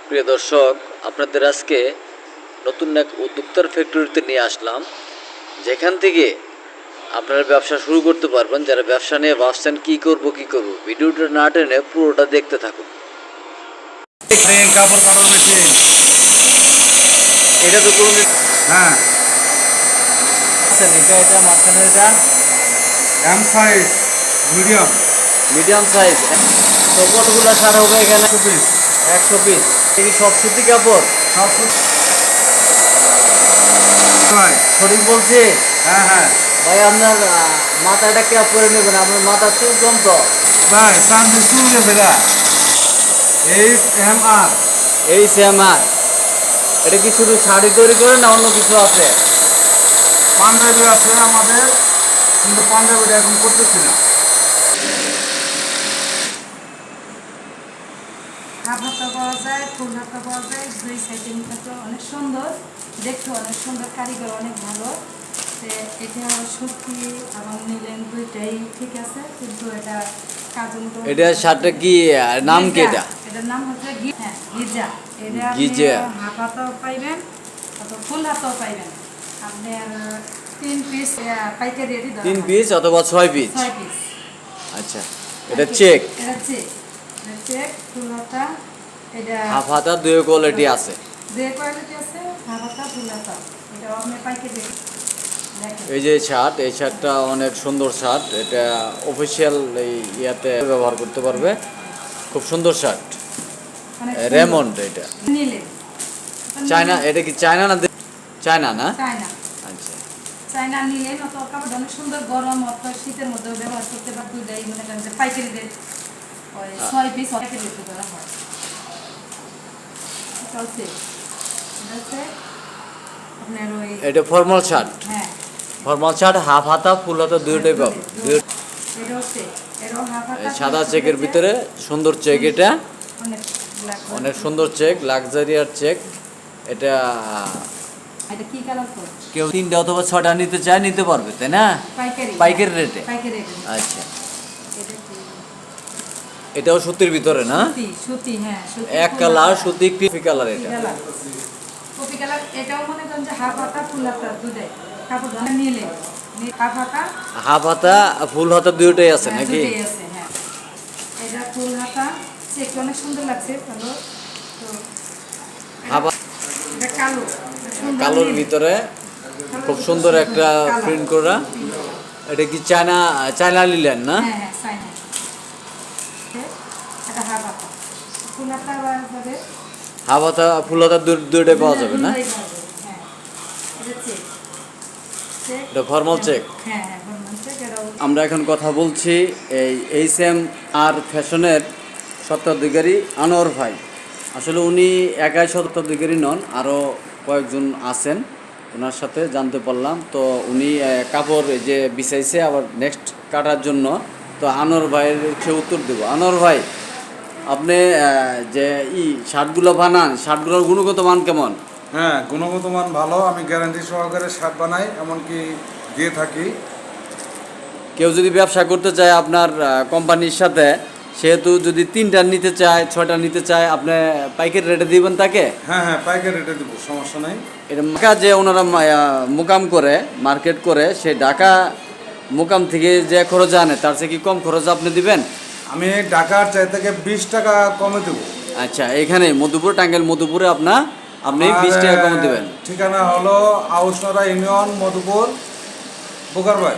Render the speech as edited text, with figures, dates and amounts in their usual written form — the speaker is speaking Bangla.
প্রিয় দর্শক, আপনাদের আজকে নতুন এক উদ্যোক্তার ফ্যাক্টরিতে নিয়ে আসলাম, যেখান থেকে আপনারা ব্যবসা শুরু করতে পারবেন। যারা ব্যবসা নিয়ে ভাবছেন কী করব, ভিডিওটা না টেনে পুরোটা দেখতে থাকুন। কাপড় কাটার মেশিন, এটা তো কোনো হ্যাঁ এটা মাঝখানে এটা M size, medium medium size. তো কতগুলো সার হবে এখানে? 100 পিস। 100 পিস। এই সব সুতি কাপড়? সব ভাই, সঠিক বলছি? হ্যাঁ হ্যাঁ ভাই আপনার মাথাটা ক্যাপ করে নেবেন, আপনার মাথার চুল কম তো। ভাই, চান্দি চুল গেছে গা। HMR। এই সেমার, এটা কি শুধু শাড়ি তৈরি করে না অন্য কিছু আছে? পাঞ্জাবি আছে আমাদের, কিন্তু পাঞ্জাবিটা এখন করতেছি না। হাফ হাতা পাওয়া যায়, ফুল হাতা পাওয়া যায়, দুই সাইডে নিতে অনেক সুন্দর, দেখতে অনেক সুন্দর, কারিগর অনেক ভালো। এটা সত্যি আমার নিলেন দুইটাই ঠিক আছে, কিন্তু এটা কাজল তো এটা শার্টটা কি নাম কি এটা? এটার নাম হচ্ছে গিজা। এটা গিজা। আপনি হাফ হাতাও পাইবেন অথবা ফুল হাতাও পাইবেন। আপনার 3 পিস পাইকারি রেডি 3 পিস অথবা 6 পিস? 6 পিস। আচ্ছা, এটা চেক? এটা চেক, এটা চেক ফুল হাতা। এটা হাফ হাতা দুই কোয়ালিটি আছে? দুই কোয়ালিটি আছে, হাফ হাতা ফুল হাতা। এটা আপনি পাইকারি রেডি দেখেন। এই যে শার্ট, এই শার্টটা অনেক সুন্দর শার্ট। এটা অফিসিয়াল এই ইয়াতে ব্যবহার করতে পারবে। খুব সুন্দর শার্ট, অনেক সুন্দর। রেমন্ড। এটা নিলে চায়না? এটা কি চায়না না? চায়না না? চায়না। আচ্ছা, চায়না নিলে অত কাপড় অনেক সুন্দর, গরম অথবা শীতের মধ্যে ব্যবহার করতে পারে। দুইটাই মনে করেন যে পাইকারি রেট ওই 6 পিস পাইকারি রেট করা হয়। চলছে হচ্ছে আপনার ওই এটা ফর্মাল শার্ট? হ্যাঁ, ফর্মাল শার্ট হাফ হাতা ফুল হাতা দুটোই পাবে। এটা হচ্ছে এরও হাফ হাতা সাদা চেকের ভিতরে সুন্দর চেক। এটা অনেক ব্ল্যাক, অনেক সুন্দর চেক, লাক্সারিয়ার চেক। এটা এটা কি কালার করে কেউ 3টা অথবা 6টা নিতে চায়, নিতে পারবে, তাই না? পাইকারি পাইকারি রেটে? পাইকারি রেটে। আচ্ছা, এটা কি এটাও সুতির ভিতরে না? সুতি, সুতি, হ্যাঁ সুতি, এক কালার সুতি, কফি কালার। এটা কপি কালার। এটাও মনে করেন যে হাফ হাতা ফুল হাতা দুটাই কাপড় ধরে নিলে হাফ হাতা হাফ হাতা ফুল হাতা দুটোই আছে নাকি? দুটোই আছে, হ্যাঁ। এটা ফুল হাতা চেক অনেক সুন্দর লাগছে, ভালো। তো হাফ এটা কালো, সুন্দর কালোর নীল। ভিতরে কালোর খুব ভিতরে সুন্দর একটা কালার। প্রিন্ট করা। এটা কি চায়না? চায়না লিলেন না? হ্যাঁ হ্যাঁ, চাইনা। এটা হাফ হাতা ফুল হাতা যাবে, হাফ হাতা ফুল হাতা দুটোই পাওয়া যাবে না? দুটোই পাওয়া যাবে, হ্যাঁ। এটা চেক, চেক, এটা ফর্মাল চেক। হ্যাঁ হ্যাঁ, ফর্মাল চেক। এটাও আমরা এখন কথা বলছি এই HMR ফ্যাশনের স্বত্বাধিকারী আনোয়ার ভাই। আসলে উনি একাই স্বত্বাধিকারী নন, আরও কয়েকজন আছেন। ওনার সাথে জানতে পারলাম, তো উনি কাপড় যে বিছাইছে আবার নেক্সট কাটার জন্য। তো আনোয়ার ভাইয়ের সে উত্তর দেব। আনোয়ার ভাই, আপনি যে শার্টগুলো বানান, শার্টগুলোর গুণগত মান কেমন? হ্যাঁ, গুণগত মান ভালো। আমি গ্যারান্টি সহকারে শার্ট বানাই, এমনকি দিয়ে থাকি। কেউ যদি ব্যবসা করতে চায় আপনার কোম্পানির সাথে, সেহেতু যদি 3টা নিতে চায়, 6টা নিতে চায়, আপনি পাইকারি রেটে দিবেন তাকে? হ্যাঁ হ্যাঁ, পাইকারি রেটে দেবো, সমস্যা নেই। এটা ঢাকা যে ওনারা মোকাম করে মার্কেট করে, সেই ঢাকা মোকাম থেকে যে খরচ আনে তার চেয়ে কি কম খরচ আপনি দিবেন? আমি ঢাকার চাই থেকে 20 টাকা কমে দেবো। আচ্ছা, এখানে মধুপুর, টাঙ্গাইল মধুপুরে আপনি 20 টাকা কমে দেবেন। ঠিকানা হলো আউসনরা ইউনিয়ন, মধুপুর, বোকারবাই।